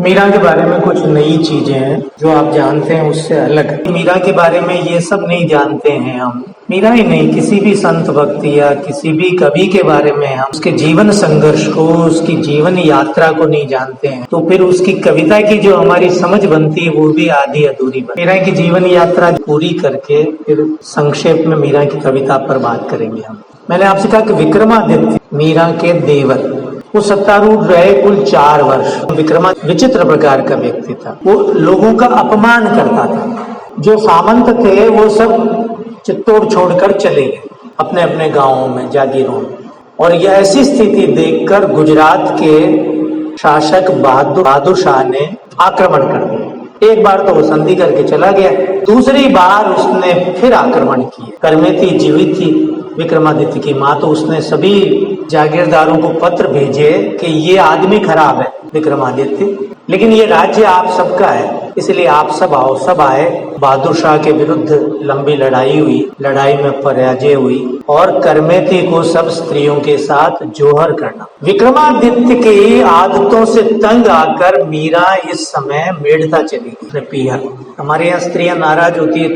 मीरा के बारे में कुछ नई चीजें हैं जो आप जानते हैं उससे अलग। मीरा के बारे में ये सब नहीं जानते हैं हम। मीरा ही नहीं, किसी भी संत भक्ति या किसी भी कवि के बारे में हम उसके जीवन संघर्ष को, उसकी जीवन यात्रा को नहीं जानते हैं, तो फिर उसकी कविता की जो हमारी समझ बनती है वो भी आधी अधूरी बनती है। मीरा की जीवन यात्रा पूरी करके फिर संक्षेप में मीरा की कविता पर बात करेंगे हम। मैंने आपसे कहा कि विक्रमादित्य मीरा के देवर, वो सत्तारूढ़ रहे कुल 4 वर्ष। विक्रमादित्य विचित्र प्रकार का व्यक्ति था, वो लोगों का अपमान करता था। जो सामंत थे वो सब चित्तौड़ छोड़कर चले गए अपने अपने गांवों में, जागीरों में। और यह ऐसी स्थिति देखकर गुजरात के शासक बहादुर शाह ने आक्रमण कर दिया। एक बार तो वो संधि करके चला गया, दूसरी बार उसने फिर आक्रमण किया। करमेती जीवित थी विक्रमादित्य की माँ, तो उसने सभी जागीरदारों को पत्र भेजे कि ये आदमी खराब है विक्रमादित्य, लेकिन ये राज्य आप सबका है, इसलिए आप सब आओ। सब आए। बहादुर शाह के विरुद्ध लंबी लड़ाई हुई, लड़ाई में पराजय हुई और करमेती को सब स्त्रियों के साथ जोहर करना। विक्रमादित्य की आदतों से तंग आकर मीरा इस समय मेड़ता चली गई पीहर। हमारे यहाँ स्त्रियां नाराज होती है,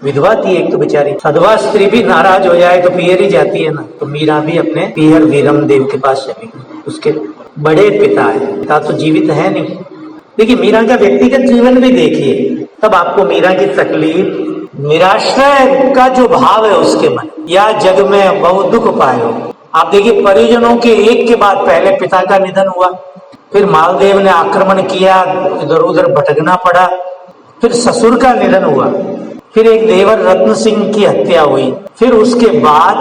विधवा थी एक तो बेचारी, सधवा स्त्री भी नाराज हो जाए तो पीहर ही जाती है ना। तो मीरा भी अपने पीहर वीरम देव के पास चली गई। उसके बड़े पिता है, पिता तो जीवित है नहीं। देखिए मीरा का व्यक्तिगत जीवन भी देखिए, तब आपको मीरा की तकलीफ, निराश्रय का जो भाव है उसके मन, या जग में बहुत दुख पायो। आप देखिए परिजनों के एक के बाद पहले पिता का निधन हुआ, फिर मालदेव ने आक्रमण किया, इधर उधर भटकना पड़ा, फिर ससुर का निधन हुआ, फिर एक देवर रत्न सिंह की हत्या हुई, फिर उसके बाद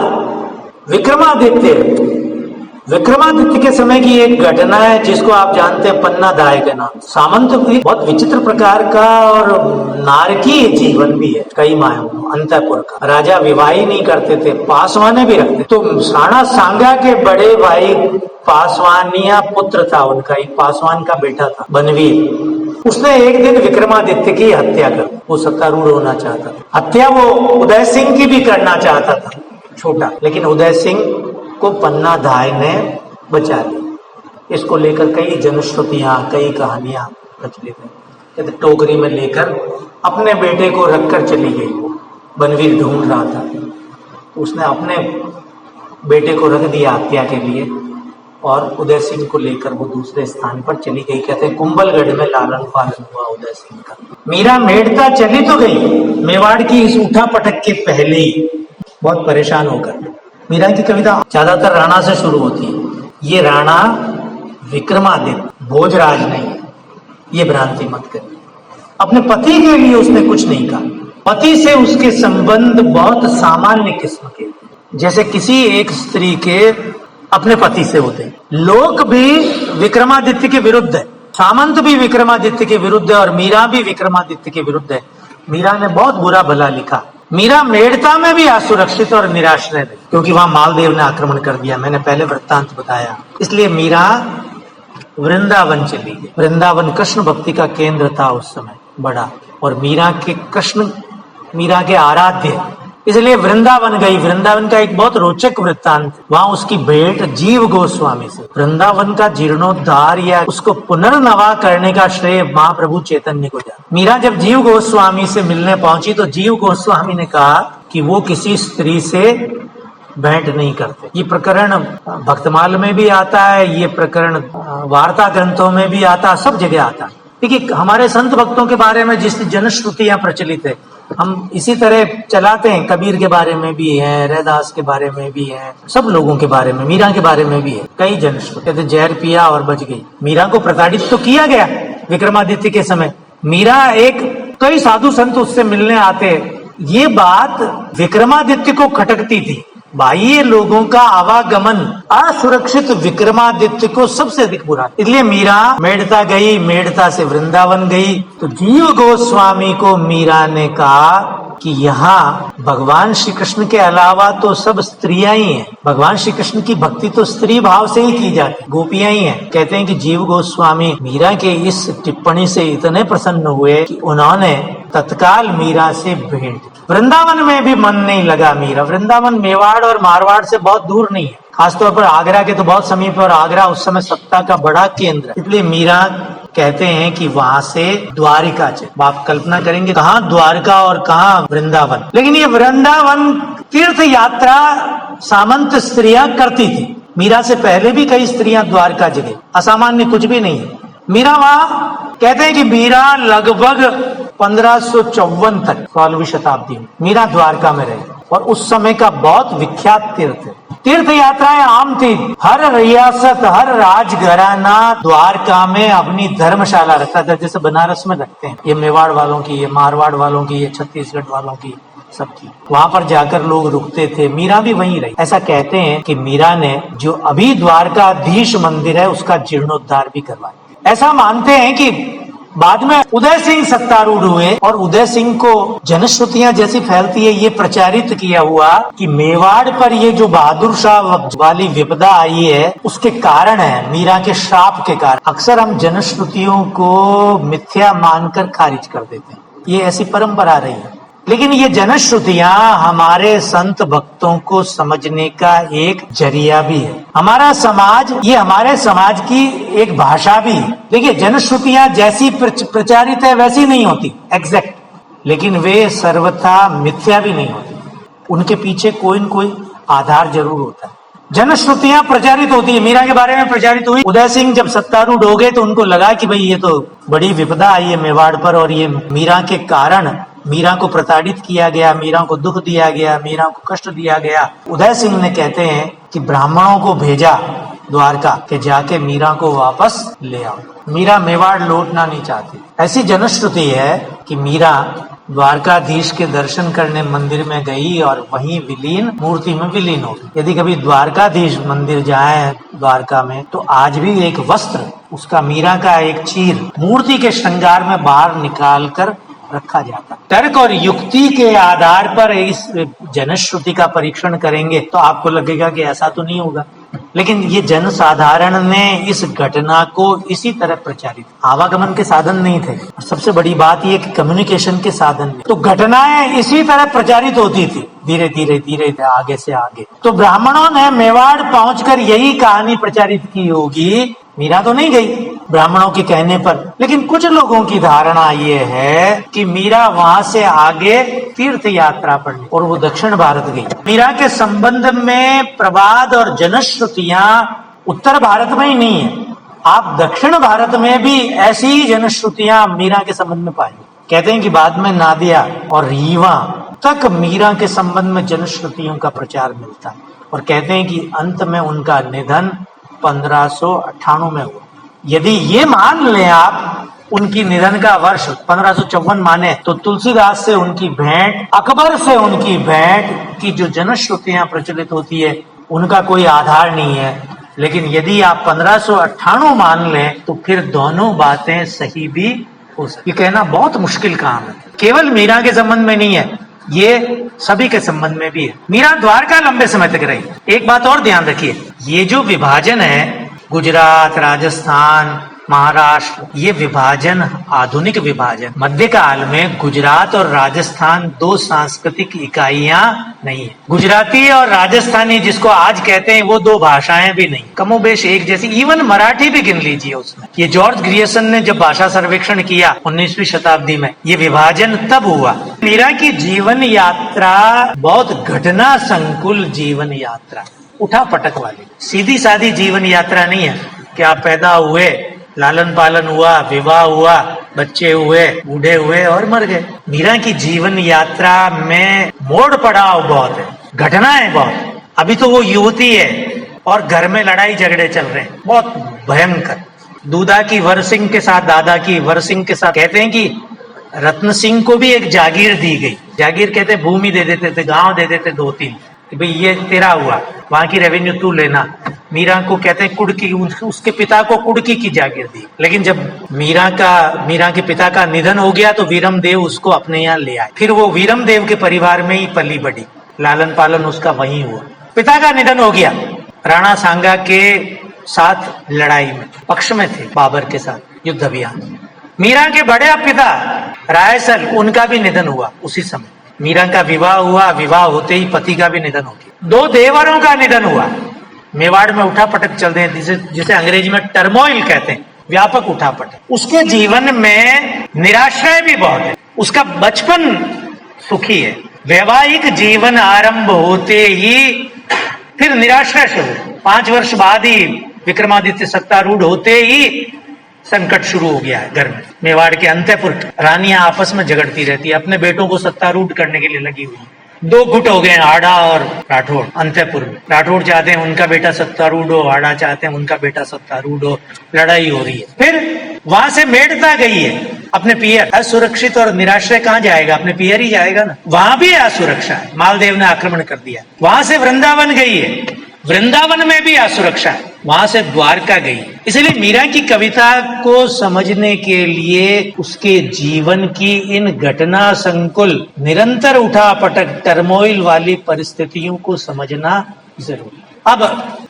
विक्रमादित्य के समय की एक घटना है जिसको आप जानते हैं, पन्ना दाय के नाम। सामंत भी बहुत विचित्र प्रकार का और नारकीय जीवन भी है कई मायों, अंतःपुर का। राजा विवाह ही नहीं करते थे, पासवाने भी रखते। तो राणा सांगा के बड़े भाई पासवानिया पुत्र था उनका, एक पासवान का बेटा था बनवीर। उसने एक दिन विक्रमादित्य की हत्या कर, वो सत्तारूढ़ होना चाहता था। हत्या वो उदय सिंह की भी करना चाहता था, छोटा, लेकिन उदय सिंह को पन्ना दाय ने बचा लिया। इसको लेकर कई जनश्रुतियां, कई कहानियां प्रचलित है। कहते टोकरी में लेकर अपने बेटे को रखकर चली गई। वो बनवीर ढूंढ रहा था, तो उसने अपने बेटे को रख दिया हत्या के लिए और उदय सिंह को लेकर वो दूसरे स्थान पर चली गई। कहते हैं कुंभलगढ़ में लालन पालन हुआ उदय सिंह का। मीरा मेड़ता चली तो गई मेवाड़ की इस उठा पटक के पहले ही, बहुत परेशान होकर। मीरा की कविता ज्यादातर राणा से शुरू होती है। ये राणा विक्रमादित्य भोजराज नहीं है, ये भ्रांति मत करिए। अपने पति के लिए उसने कुछ नहीं कहा। पति से उसके संबंध बहुत सामान्य किस्म के, जैसे किसी एक स्त्री के अपने पति से होते हैं। लोक भी विक्रमादित्य के विरुद्ध है, सामंत भी विक्रमादित्य के विरुद्ध है और मीरा भी विक्रमादित्य के विरुद्ध है। मीरा ने बहुत बुरा भला लिखा। मीरा मेड़ता में भी असुरक्षित और निराश्रय रही, क्योंकि वहां मालदेव ने आक्रमण कर दिया, मैंने पहले वृत्तांत बताया। इसलिए मीरा वृंदावन चली गई। वृंदावन कृष्ण भक्ति का केंद्र था उस समय बड़ा, और मीरा के कृष्ण मीरा के आराध्य, इसलिए वृंदावन गई। वृंदावन का एक बहुत रोचक वृत्तांत, वहां उसकी भेंट जीव गोस्वामी से। वृंदावन का जीर्णोद्धार या उसको पुनर्नवा करने का श्रेय महाप्रभु चैतन्य को जा। मीरा जब जीव गोस्वामी से मिलने पहुंची तो जीव गोस्वामी ने कहा कि वो किसी स्त्री से भेंट नहीं करते। ये प्रकरण भक्तमाल में भी आता है, ये प्रकरण वार्ता ग्रंथों में भी आता है, सब जगह आता है। देखिए हमारे संत भक्तों के बारे में जिस जनश्रुतियां प्रचलित है हम इसी तरह चलाते हैं। कबीर के बारे में भी है, रैदास के बारे में भी है, सब लोगों के बारे में, मीरा के बारे में भी है कई जनश्रुति। कहते जहर पिया और बच गई। मीरा को प्रताड़ित तो किया गया विक्रमादित्य के समय। मीरा कई साधु संत उससे मिलने आते, ये बात विक्रमादित्य को खटकती थी। बाह्य लोगों का आवागमन असुरक्षित विक्रमादित्य को सबसे अधिक बुरा, इसलिए मीरा मेड़ता गई, मेड़ता से वृंदावन गई। तो जीव गोस्वामी को मीरा ने कहा कि यहाँ भगवान श्री कृष्ण के अलावा तो सब स्त्रियां ही हैं। भगवान श्री कृष्ण की भक्ति तो स्त्री भाव से ही की जाती, गोपियां ही हैं। कहते हैं कि जीव गोस्वामी मीरा के इस टिप्पणी से इतने प्रसन्न हुए कि उन्होंने तत्काल मीरा से भेंट। वृंदावन में भी मन नहीं लगा मीरा। वृंदावन मेवाड़ और मारवाड़ से बहुत दूर नहीं है, खासतौर पर आगरा के तो बहुत समीप, और आगरा उस समय सत्ता का बड़ा केंद्र, इसलिए मीरा कहते हैं कि वहां से द्वारिका चले। आप कल्पना करेंगे कहाँ द्वारका और कहाँ वृंदावन, लेकिन ये वृंदावन तीर्थ यात्रा सामंत स्त्रियां करती थी। मीरा से पहले भी कई स्त्रियां द्वारका गई, असामान्य कुछ भी नहीं है। मीरा वहां कहते हैं कि मीरा लगभग 1554 तक 16वीं शताब्दी में मीरा द्वारका में रही और उस समय का बहुत विख्यात तीर्थ है। तीर्थ यात्राएं आम थी, हर रियासत हर राजघराना द्वारका में अपनी धर्मशाला रखता था, जैसे बनारस में रखते हैं। ये मेवाड़ वालों की, ये मारवाड़ वालों की, ये छत्तीसगढ़ वालों की, सबकी वहां पर जाकर लोग रुकते थे। मीरा भी वहीं रही। ऐसा कहते हैं कि मीरा ने जो अभी द्वारकाधीश मंदिर है उसका जीर्णोद्धार भी करवाया। ऐसा मानते हैं कि बाद में उदय सिंह सत्तारूढ़ हुए और उदय सिंह को जनश्रुतियां जैसी फैलती है ये प्रचारित किया हुआ कि मेवाड़ पर ये जो बहादुर शाह वाली विपदा आई है उसके कारण है, मीरा के श्राप के कारण। अक्सर हम जनश्रुतियों को मिथ्या मानकर खारिज कर देते हैं, ये ऐसी परंपरा रही है। लेकिन ये जनश्रुतियां हमारे संत भक्तों को समझने का एक जरिया भी है। हमारा समाज, ये हमारे समाज की एक भाषा भी है। देखिए जनश्रुतियां जैसी प्रचारित है वैसी नहीं होती एग्जैक्ट, लेकिन वे सर्वथा मिथ्या भी नहीं होती। उनके पीछे कोई न कोई आधार जरूर होता है। जनश्रुतियां प्रचारित होती है, मीरा के बारे में प्रचारित हुई। उदय सिंह जब सत्तारूढ़ हो गए तो उनको लगा कि भाई ये तो बड़ी विपदा आई है मेवाड़ पर और ये मीरा के कारण मीरा को प्रताड़ित किया गया, मीरा को दुख दिया गया, मीरा को कष्ट दिया गया। उदय सिंह ने कहते हैं कि ब्राह्मणों को भेजा द्वारका के जाके मीरा को वापस ले आओ। मीरा मेवाड़ लौटना नहीं चाहती। ऐसी जनश्रुति है कि मीरा द्वारकाधीश के दर्शन करने मंदिर में गई और वहीं विलीन, मूर्ति में विलीन हो गई। यदि कभी द्वारकाधीश मंदिर जाए द्वारका में तो आज भी एक वस्त्र उसका, मीरा का एक चीर मूर्ति के श्रृंगार में बाहर निकाल कर रखा जाता। तर्क और युक्ति के आधार पर इस जनश्रुति का परीक्षण करेंगे तो आपको लगेगा कि ऐसा तो नहीं होगा, लेकिन ये जनसाधारण ने इस घटना को इसी तरह प्रचारित, आवागमन के साधन नहीं थे और सबसे बड़ी बात ये कि कम्युनिकेशन के साधन नहीं, तो घटनाएं इसी तरह प्रचारित होती थी धीरे धीरे धीरे आगे से आगे। तो ब्राह्मणों ने मेवाड़ पहुंचकर यही कहानी प्रचारित की होगी। मीरा तो नहीं गई ब्राह्मणों के कहने पर, लेकिन कुछ लोगों की धारणा ये है कि मीरा वहां से आगे तीर्थ यात्रा पर और वो दक्षिण भारत गई। मीरा के संबंध में प्रवाद और जनश्रुतियां उत्तर भारत में ही नहीं है, आप दक्षिण भारत में भी ऐसी ही जनश्रुतियां मीरा के संबंध में पाएंगे। कहते हैं कि बाद में नादिया और रीवा तक मीरा के संबंध में जनश्रुतियों का प्रचार मिलता है और कहते हैं कि अंत में उनका निधन 1598 में हुआ। यदि ये मान लें आप उनकी निधन का वर्ष 1554 माने तो तुलसीदास से उनकी भेंट, अकबर से उनकी भेंट की जो जनश्रुतियां प्रचलित होती है उनका कोई आधार नहीं है। लेकिन यदि आप 1598 मान लें तो फिर दोनों बातें सही भी हो सकती। ये कहना बहुत मुश्किल काम है, केवल मीरा के संबंध में नहीं है, ये सभी के संबंध में भी है। मीरा द्वारका लंबे समय तक रही। एक बात और ध्यान रखिए, ये जो विभाजन है गुजरात, राजस्थान, महाराष्ट्र, ये विभाजन आधुनिक विभाजन, मध्यकाल में गुजरात और राजस्थान दो सांस्कृतिक इकाइयां नहीं है। गुजराती और राजस्थानी जिसको आज कहते हैं वो दो भाषाएं भी नहीं, कमोबेश एक जैसी, इवन मराठी भी गिन लीजिए उसमें। ये जॉर्ज ग्रियर्सन ने जब भाषा सर्वेक्षण किया 19वीं शताब्दी में, ये विभाजन तब हुआ। मीरा की जीवन यात्रा बहुत घटना संकुल जीवन यात्रा, उठा पटक वाली, सीधी सादी जीवन यात्रा नहीं है कि आप पैदा हुए, लालन पालन हुआ, विवाह हुआ, बच्चे हुए, बूढ़े हुए और मर गए। मीरा की जीवन यात्रा में मोड़ पड़ाव बहुत है, घटनाएं बहुत। अभी तो वो युवती है और घर में लड़ाई झगड़े चल रहे हैं, बहुत भयंकर। दूधा की वर सिंह के साथ, दादा की वर सिंह के साथ, कहते हैं कि रत्न सिंह को भी एक जागीर दी गई। जागीर कहते भूमि दे देते थे, गांव दे देते 2-3 कि भाई ये तेरा हुआ, वहां की रेवेन्यू तू लेना। मीरा को कहते हैं कुड़की, उसके पिता को कुड़की की जागीर दी। लेकिन जब मीरा के पिता का निधन हो गया तो वीरम देव उसको अपने यहाँ ले आए। फिर वो वीरम देव के परिवार में ही पली बढ़ी, लालन पालन उसका वहीं हुआ। पिता का निधन हो गया, राणा सांगा के साथ लड़ाई में पक्ष में थे, बाबर के साथ युद्ध अभियान। मीरा के बड़े पिता रायसल, उनका भी निधन हुआ उसी समय। मीरा का विवाह हुआ, विवाह होते ही पति का भी निधन हो गया। 2 देवरों का निधन हुआ। मेवाड़ में उठा पटक चलते हैं, जिसे अंग्रेजी में टर्मोइल कहते हैं। व्यापक उठापटक। उसके जीवन में निराश्रय भी बहुत है, उसका बचपन सुखी है, वैवाहिक जीवन आरंभ होते ही फिर निराश्रय शुरू। 5 वर्ष बाद ही विक्रमादित्य सत्तारूढ़ होते ही संकट शुरू हो गया है घर में। मेवाड़ के अंतःपुर रानियां आपस में झगड़ती रहती है, अपने बेटों को सत्तारूढ़ करने के लिए लगी हुई। 2 गुट हो गए, आड़ा और राठौड़ अंतःपुर में। राठौड़ चाहते हैं उनका बेटा सत्तारूढ़ हो, आड़ा चाहते हैं उनका बेटा सत्तारूढ़ हो, लड़ाई हो रही है। फिर वहां से मेड़ता गई है अपने पियर। असुरक्षित और निराश्रय कहाँ जाएगा, अपने पियर ही जाएगा ना। वहां भी असुरक्षा है, मालदेव ने आक्रमण कर दिया। वहां से वृंदावन गई है, वृंदावन में भी असुरक्षा है, वहां से द्वारका गई। इसलिए मीरा की कविता को समझने के लिए उसके जीवन की इन घटना संकुल निरंतर उठापटक टर्मोइल वाली परिस्थितियों को समझना जरूरी। अब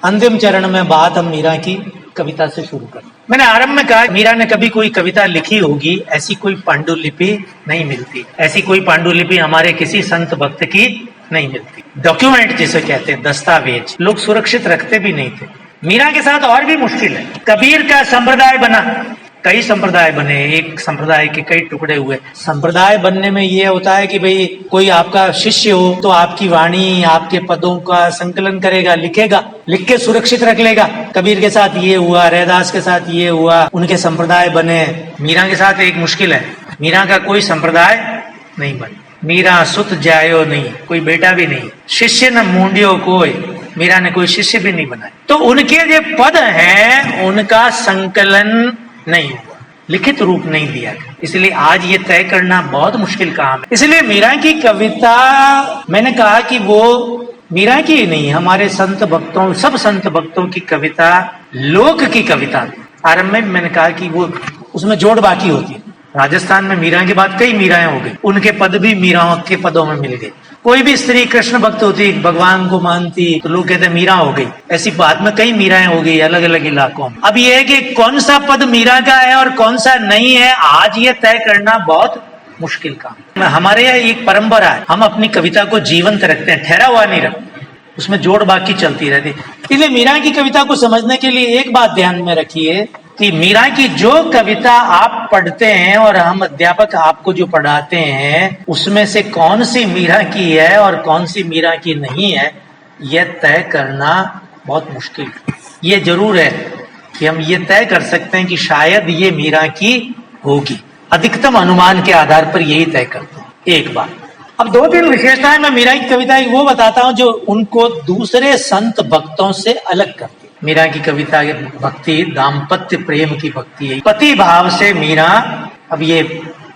अंतिम चरण में बात हम मीरा की कविता से शुरू करें। मैंने आरंभ में कहा मीरा ने कभी कोई कविता लिखी होगी, ऐसी कोई पांडुलिपि नहीं मिलती, ऐसी कोई पांडुलिपि हमारे किसी संत भक्त की नहीं मिलती। डॉक्यूमेंट जिसे कहते हैं, दस्तावेज लोग सुरक्षित रखते भी नहीं थे। मीरा के साथ और भी मुश्किल है। कबीर का संप्रदाय बना, कई संप्रदाय बने, एक संप्रदाय के कई टुकड़े हुए। संप्रदाय बनने में ये होता है कि भाई कोई आपका शिष्य हो तो आपकी वाणी, आपके पदों का संकलन करेगा, लिखेगा, लिख के सुरक्षित रख लेगा। कबीर के साथ ये हुआ, रैदास के साथ ये हुआ, उनके संप्रदाय बने। मीरा के साथ एक मुश्किल है, मीरा का कोई संप्रदाय नहीं बना। मीरा सुत जायो नहीं, कोई बेटा भी नहीं, शिष्य न मूंडियो कोई, मीरा ने कोई शिष्य भी नहीं बनाया। तो उनके जो पद हैं उनका संकलन नहीं हुआ, लिखित रूप नहीं दिया गया। इसलिए आज ये तय करना बहुत मुश्किल काम है। इसलिए मीरा की कविता, मैंने कहा कि वो मीरा की ही नहीं, हमारे संत भक्तों, सब संत भक्तों की कविता लोक की कविता। आरंभ में मैंने कहा कि वो उसमें जोड़ बाकी होती है। राजस्थान में मीरा के बाद कई मीराएं हो गई, उनके पद भी मीराओं के पदों में मिल गए। कोई भी स्त्री कृष्ण भक्त होती, भगवान को मानती, तो लोग कहते मीरा हो गई। ऐसी बात में कई मीराएं हो गई अलग अलग इलाकों में। अब यह है कि कौन सा पद मीरा का है और कौन सा नहीं है, आज ये तय करना बहुत मुश्किल काम। हमारे यहाँ एक परंपरा है, हम अपनी कविता को जीवंत रखते हैं, ठहरा हुआ नहीं रखते, उसमें जोड़ बाकी चलती रहती। इसलिए मीरा की कविता को समझने के लिए एक बात ध्यान में रखिए कि मीरा की जो कविता आप पढ़ते हैं और हम अध्यापक आपको जो पढ़ाते हैं, उसमें से कौन सी मीरा की है और कौन सी मीरा की नहीं है, यह तय करना बहुत मुश्किल है। ये जरूर है कि हम ये तय कर सकते हैं कि शायद ये मीरा की होगी, अधिकतम अनुमान के आधार पर यही तय करते हैं। एक बात, अब 2-3 विशेषताएं मैं मीरा की कविता की वो बताता हूं जो उनको दूसरे संत भक्तों से अलग करती। मीरा की कविता भक्ति दाम्पत्य प्रेम की भक्ति है, पति भाव से मीरा। अब ये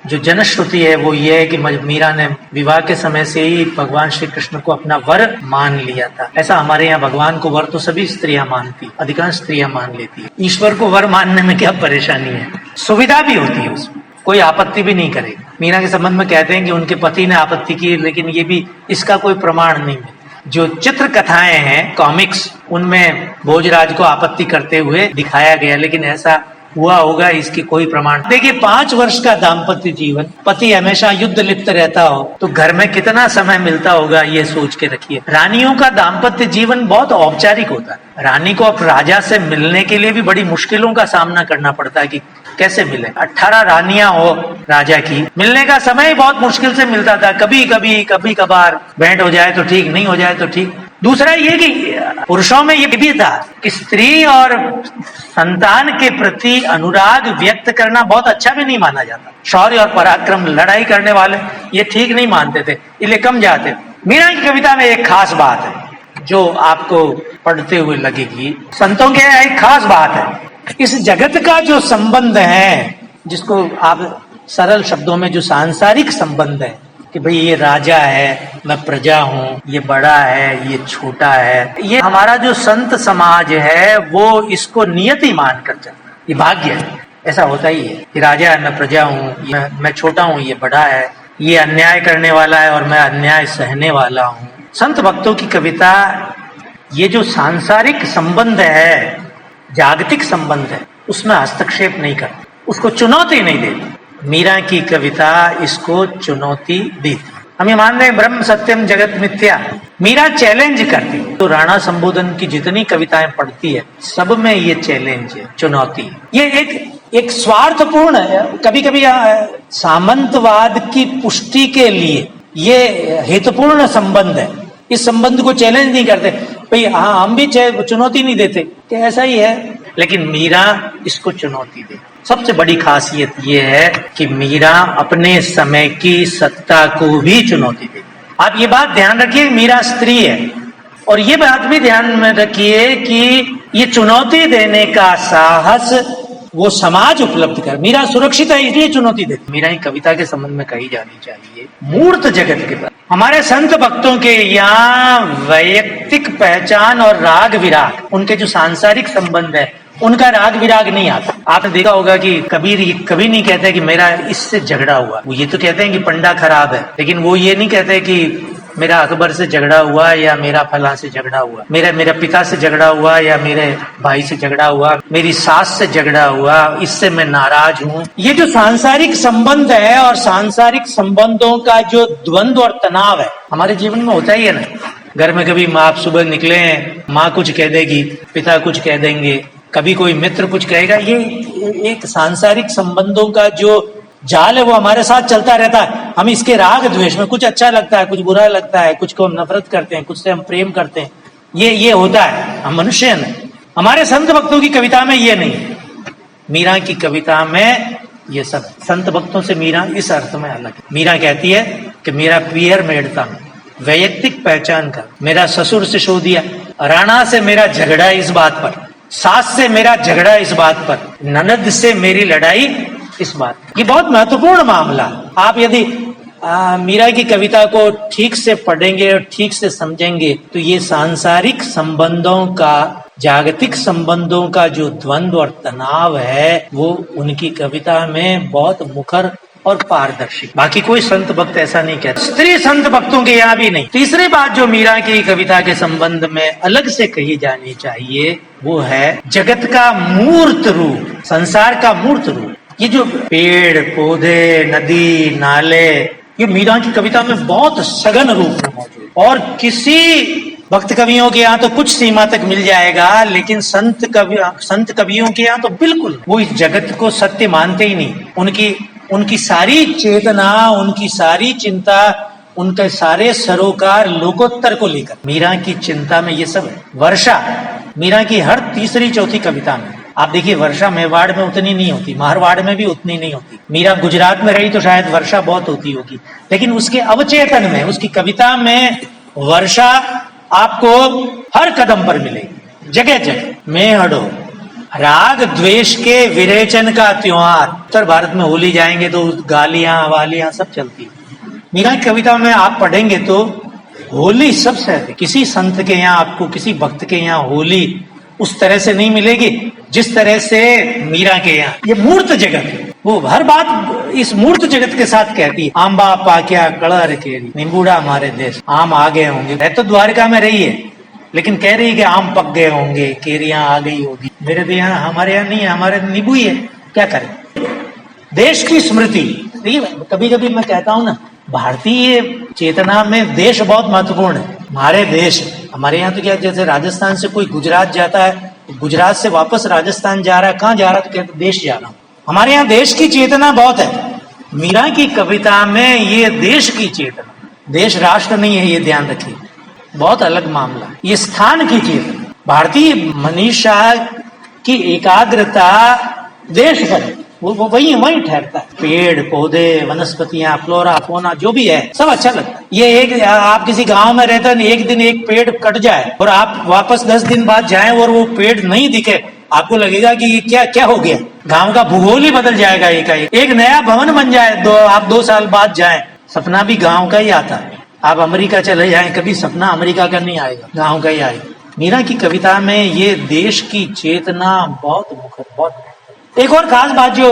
जो जनश्रुति है वो ये है कि मीरा ने विवाह के समय से ही भगवान श्री कृष्ण को अपना वर मान लिया था। ऐसा हमारे यहाँ भगवान को वर तो सभी स्त्रियां मानती, अधिकांश स्त्रियां मान लेती है। ईश्वर को वर मानने में क्या परेशानी है, सुविधा भी होती है उसमें, कोई आपत्ति भी नहीं करेगा। मीरा के संबंध में कहते हैं कि उनके पति ने आपत्ति की, लेकिन ये भी इसका कोई प्रमाण नहीं है। जो चित्र कथाएं हैं, कॉमिक्स, उनमें भोजराज को आपत्ति करते हुए दिखाया गया, लेकिन ऐसा हुआ होगा इसकी कोई प्रमाण। देखिए 5 वर्ष का दाम्पत्य जीवन, पति हमेशा युद्ध लिप्त रहता हो तो घर में कितना समय मिलता होगा ये सोच के रखिए। रानियों का दाम्पत्य जीवन बहुत औपचारिक होता है। रानी को अब राजा से मिलने के लिए भी बड़ी मुश्किलों का सामना करना पड़ता है कि कैसे मिले। 18 रानियां हो राजा की, मिलने का समय ही बहुत मुश्किल से मिलता था। कभी कभार भेंट हो जाए तो ठीक, नहीं हो जाए तो ठीक। दूसरा ये कि पुरुषों में ये भी था कि स्त्री और संतान के प्रति अनुराग व्यक्त करना बहुत अच्छा भी नहीं माना जाता। शौर्य और पराक्रम, लड़ाई करने वाले ये ठीक नहीं मानते थे, इसलिए कम जाते। मीरा की कविता में एक खास बात है जो आपको पढ़ते हुए लगेगी। संतों के एक खास बात है, इस जगत का जो संबंध है, जिसको आप सरल शब्दों में जो सांसारिक संबंध है कि भाई ये राजा है, मैं प्रजा हूँ, ये बड़ा है, ये छोटा है, ये हमारा जो संत समाज है वो इसको नियति मान कर चलता है। ये भाग्य है, ऐसा होता ही है कि राजा है, मैं प्रजा हूँ, मैं छोटा हूँ, ये बड़ा है, ये अन्याय करने वाला है और मैं अन्याय सहने वाला हूँ। संत भक्तों की कविता ये जो सांसारिक संबंध है, जागतिक संबंध है, उसमें हस्तक्षेप नहीं करती, उसको चुनौती नहीं देती। मीरा की कविता इसको चुनौती देती। हम ये मान रहे हैं ब्रह्म सत्यम जगत मिथ्या। मीरा चैलेंज करती है। तो राणा संबोधन की जितनी कविताएं पढ़ती है सब में ये चैलेंज है, चुनौती है। ये एक स्वार्थपूर्ण है। कभी कभी सामंतवाद की पुष्टि के लिए ये हेतुपूर्ण संबंध है। इस संबंध को चैलेंज नहीं करते, भाई हाँ हम भी चुनौती नहीं देते कि ऐसा ही है, लेकिन मीरा इसको चुनौती दे। सबसे बड़ी खासियत ये है कि मीरा अपने समय की सत्ता को भी चुनौती दे। आप ये बात ध्यान रखिए, मीरा स्त्री है, और ये बात भी ध्यान में रखिए कि ये चुनौती देने का साहस वो समाज उपलब्ध कर। मीरा सुरक्षित है इसलिए चुनौती देती। मीरा की कविता के संबंध में कही जानी चाहिए मूर्त जगत के पर। हमारे संत भक्तों के यहाँ वैयक्तिक पहचान और राग विराग, उनके जो सांसारिक संबंध है उनका राग विराग नहीं आता। आपने देखा होगा कि कबीर कभी नहीं कहते कि मेरा इससे झगड़ा हुआ। वो ये तो कहते हैं कि पंडा खराब है, लेकिन वो ये नहीं कहते कि मेरा अकबर से झगड़ा हुआ या मेरा फला से झगड़ा हुआ, मेरा पिता से झगड़ा हुआ या मेरे भाई से झगड़ा हुआ, मेरी सास से झगड़ा हुआ, इससे मैं नाराज हूँ। ये जो सांसारिक संबंध है और सांसारिक संबंधों का जो द्वंद्व और तनाव है हमारे जीवन में होता ही है ना। घर में कभी माँ सुबह निकले हैं, माँ कुछ कह देगी, पिता कुछ कह देंगे, कभी कोई मित्र कुछ कहेगा। ये एक सांसारिक संबंधों का जो जाल है वो हमारे साथ चलता रहता है। हम इसके राग द्वेष में, कुछ अच्छा लगता है, कुछ बुरा लगता है, कुछ को हम नफरत करते हैं, कुछ से हम प्रेम करते हैं। ये होता है, हम मनुष्य हैं। हमारे संत भक्तों की कविता में ये नहीं है। मीरा की कविता में ये सब। संत भक्तों से मीरा इस अर्थ में अलग है। मीरा कहती है कि मेरा पियर मेड़ता में वैयक्तिक पहचान का, मेरा ससुर से शो दिया, राणा से मेरा झगड़ा इस बात पर, सास से मेरा झगड़ा इस बात पर, ननद से मेरी लड़ाई इस बात। ये बहुत महत्वपूर्ण मामला। आप यदि मीरा की कविता को ठीक से पढ़ेंगे और ठीक से समझेंगे तो ये सांसारिक संबंधों का, जागतिक संबंधों का जो द्वंद्व और तनाव है वो उनकी कविता में बहुत मुखर और पारदर्शी। बाकी कोई संत भक्त ऐसा नहीं कहता। स्त्री संत भक्तों के यहाँ भी नहीं। तीसरी बात जो मीरा की कविता के संबंध में अलग से कही जानी चाहिए वो है जगत का मूर्त रूप, संसार का मूर्त रूप। ये जो पेड़ पौधे, नदी, नाले, ये मीरा की कविता में बहुत सघन रूप में मौजूद। और किसी भक्त कवियों के यहाँ तो कुछ सीमा तक मिल जाएगा, लेकिन संत कवियों के यहाँ तो बिल्कुल वो इस जगत को सत्य मानते ही नहीं। उनकी सारी चेतना, उनकी सारी चिंता, उनके सारे सरोकार लोकोत्तर को लेकर। मीरा की चिंता में ये सब है। वर्षा मीरा की हर तीसरी चौथी कविता में आप देखिए, वर्षा मेवाड़ में उतनी नहीं होती, मारवाड़ में भी उतनी नहीं होती। मीरा गुजरात में रही तो शायद वर्षा बहुत होती होगी, लेकिन उसके अवचेतन में, उसकी कविता में वर्षा आपको हर कदम पर मिलेगी, जगह जगह। मेहड़ो, राग द्वेष के विरेचन का त्योहार। उत्तर भारत में होली जाएंगे तो गालियां वालियां सब चलती है। मीरा की कविता में आप पढ़ेंगे तो होली सबसे अधिक। किसी संत के यहाँ आपको, किसी भक्त के यहाँ होली उस तरह से नहीं मिलेगी जिस तरह से मीरा के यहाँ। ये मूर्त जगत है, वो हर बात इस मूर्त जगत के साथ कहती है। आंबा पाक्या कलर केरी, नींबूड़ा हमारे देश, आम आ गए होंगे। है तो द्वारका में रही है, लेकिन कह रही है कि आम पक गए होंगे, केरियां आ गई होगी। मेरे यहाँ, हमारे यहाँ नहीं है, हमारे नींबू ही है, क्या करें। देश की स्मृति, कभी कभी मैं कहता हूँ ना, भारतीय चेतना में देश बहुत महत्वपूर्ण है। हमारे देश, हमारे यहाँ तो क्या, जैसे राजस्थान से कोई गुजरात जाता है, गुजरात से वापस राजस्थान जा रहा है, कहाँ जा रहा है तो कहते देश जा रहा हूँ। हमारे यहाँ देश की चेतना बहुत है। मीरा की कविता में ये देश की चेतना, देश राष्ट्र नहीं है, ये ध्यान रखिए, बहुत अलग मामला। ये स्थान की चेतना, भारतीय मनीषा की एकाग्रता देश पर, वो वही ठहरता है। पेड़ पौधे, वनस्पतियां, फ्लोरा फोना जो भी है सब अच्छा लगता है। ये एक, आप किसी गांव में रहते हैं, एक दिन एक पेड़ कट जाए और आप वापस 10 दिन बाद जाएं और वो पेड़ नहीं दिखे, आपको लगेगा कि ये क्या हो गया। गांव का भूगोल ही बदल जाएगा। एक नया भवन बन जाए, आप 2 साल बाद जाएं, सपना भी गाँव का ही आता है। आप अमेरिका चले जाएं, कभी सपना अमेरिका का नहीं आएगा, गाँव का ही आएगा। मीरा की कविता में ये देश की चेतना बहुत मुखर, बहुत। एक और खास बात जो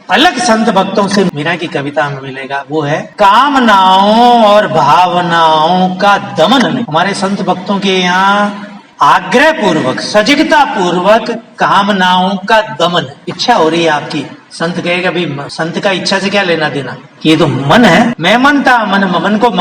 अलग संत भक्तों से मीरा की कविता में मिलेगा वो है कामनाओं और भावनाओं का दमन नहीं। हमारे संत भक्तों के यहाँ आग्रह पूर्वक, सजगता पूर्वक कामनाओं का दमन। इच्छा हो रही है आपकी, संत कहेगा भाई संत का इच्छा से क्या लेना देना, ये तो मन है, मैं मनता मन को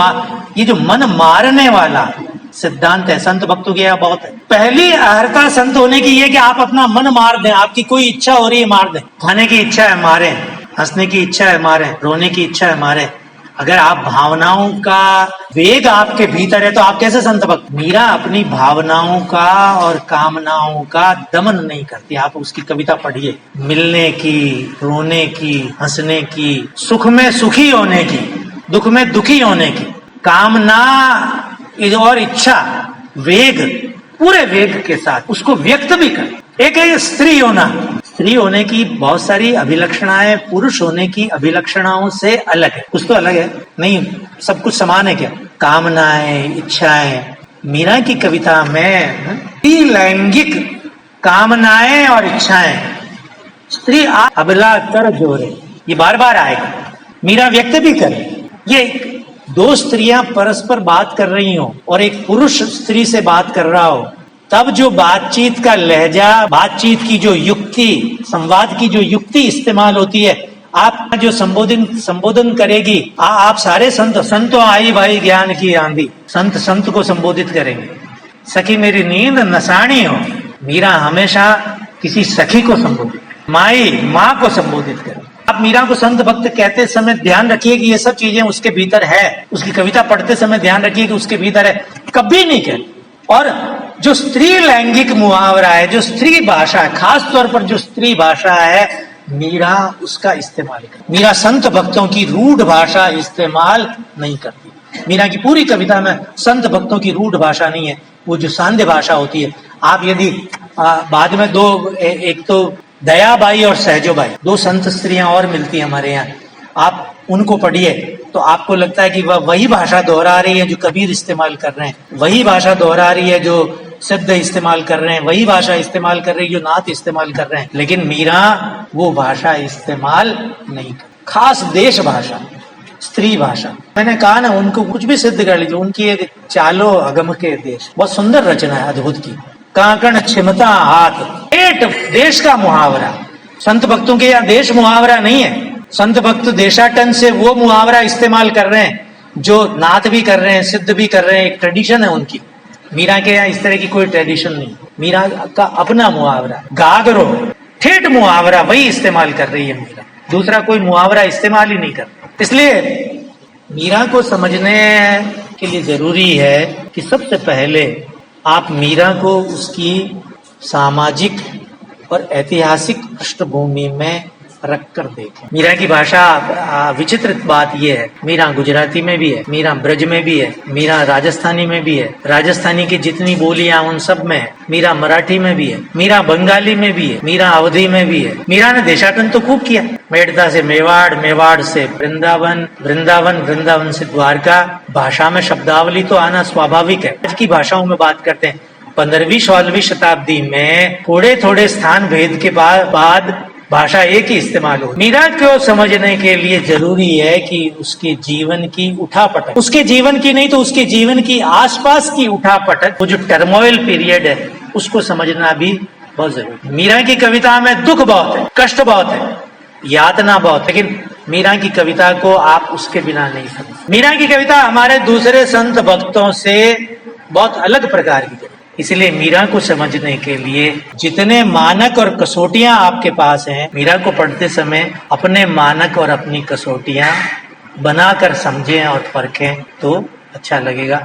ये जो मन मारने वाला सिद्धांत है संत भक्तों के यहाँ बहुत है। पहली अर्हता संत होने की ये कि आप अपना मन मार दें, आपकी कोई इच्छा हो रही है मार दें, खाने की इच्छा है मारे, हंसने की इच्छा है मारे, रोने की इच्छा है मारे। अगर आप भावनाओं का वेग आपके भीतर है तो आप कैसे संत भक्त। मीरा अपनी भावनाओं का और कामनाओं का दमन नहीं करती। आप उसकी कविता पढ़िए, मिलने की, रोने की, हंसने की, सुख में सुखी होने की, दुख में दुखी होने की, कामना और इच्छा, वेग, पूरे वेग के साथ उसको व्यक्त भी कर। एक है स्त्री होना, स्त्री होने की बहुत सारी अभिलक्षणाएं पुरुष होने की अभिलक्षणाओं से अलग है। कुछ तो अलग है नहीं, सब कुछ समान है क्या। कामनाएं, इच्छाएं, मीरा की कविता में लैंगिक कामनाएं और इच्छाएं, स्त्री अबला कर जोरे, ये बार बार आएगा, मीरा व्यक्त भी करे। ये दो स्त्रियां परस्पर बात कर रही हो और एक पुरुष स्त्री से बात कर रहा हो, तब जो बातचीत का लहजा, बातचीत की जो युक्ति, संवाद की जो युक्ति इस्तेमाल होती है, आप जो संबोधन करेगी, आप सारे संतों आई भाई ज्ञान की आंधी, संत को संबोधित करेंगे। सखी मेरी नींद नसानी हो, मीरा हमेशा किसी सखी को संबोधित, माँ को संबोधित करे। आप मीरा को संत भक्त कहते समय ध्यान रखिए कि ये सब चीजें उसके भीतर है। उसकी कविता पढ़ते समय ध्यान रखिए कि उसके भीतर है, कभी नहीं कहे। और जो स्त्री लैंगिक मुहावरा है, जो स्त्री भाषा है, खास तौर पर जो स्त्री भाषा है, मीरा उसका इस्तेमाल कर। मीरा संत भक्तों की रूढ़ भाषा इस्तेमाल नहीं करती। मीरा की पूरी कविता में संत भक्तों की रूढ़ भाषा नहीं है, वो जो सांध्य भाषा होती है। आप यदि बाद में एक तो दयाबाई और सहजोबाई, दो संत स्त्रियां और मिलती है हमारे यहाँ, आप उनको पढ़िए तो आपको लगता है कि वह वही भाषा दोहरा रही है जो कबीर इस्तेमाल कर रहे हैं, वही भाषा दोहरा रही है जो सिद्ध इस्तेमाल कर रहे हैं, वही भाषा इस्तेमाल कर रही है जो नाथ इस्तेमाल कर रहे हैं। लेकिन मीरा वो भाषा इस्तेमाल नहीं कर, खास देश भाषा, स्त्री भाषा। मैंने कहा ना, उनको कुछ भी सिद्ध कर लीजिए, उनकी एक चालो अगम के देश, बहुत सुंदर रचना है, अद्भुत की। काकण छिमता हाथ, एट देश का मुहावरा। संत भक्तों के यहाँ देश मुहावरा नहीं है। संत भक्त देशाटन से वो मुहावरा इस्तेमाल कर रहे हैं जो नाथ भी कर रहे हैं, सिद्ध भी कर रहे हैं, एक ट्रेडिशन है उनकी। मीरा के यहाँ इस तरह की कोई ट्रेडिशन नहीं। मीरा का अपना मुहावरा, गागरो ठेठ मुहावरा वही इस्तेमाल कर रही है मीरा, दूसरा कोई मुहावरा इस्तेमाल ही नहीं कर। इसलिए मीरा को समझने के लिए जरूरी है कि सबसे पहले आप मीरा को उसकी सामाजिक और ऐतिहासिक पृष्ठभूमि में रखकर देखें। मीरा की भाषा, विचित्र बात यह है, मीरा गुजराती में भी है, मीरा ब्रज में भी है, मीरा राजस्थानी में भी है, राजस्थानी की जितनी बोलियां उन सब में है, मीरा मराठी में भी है, मीरा बंगाली में भी है, मीरा अवधी में भी है। मीरा ने देशाटन तो खूब किया, मेड़ता से मेवाड़, मेवाड़ से वृंदावन, वृंदावन से द्वारका। भाषा में शब्दावली तो आना स्वाभाविक है। आज की भाषाओं में बात करते हैं, 15वीं-16वीं शताब्दी में थोड़े थोड़े स्थान भेद के बाद भाषा एक ही इस्तेमाल हो। मीरा को समझने के लिए जरूरी है कि उसके जीवन की उठापटक, उसके जीवन की नहीं तो उसके जीवन की आसपास की उठापटक, वो जो टर्मोइल पीरियड है, उसको समझना भी बहुत जरूरी है। मीरा की कविता में दुख बहुत है, कष्ट बहुत है, यातना बहुत, लेकिन मीरा की कविता को आप उसके बिना नहीं समझ। मीरा की कविता हमारे दूसरे संत भक्तों से बहुत अलग प्रकार की। इसलिए मीरा को समझने के लिए जितने मानक और कसौटियां आपके पास हैं, मीरा को पढ़ते समय अपने मानक और अपनी कसौटियां बनाकर समझें और परखें तो अच्छा लगेगा।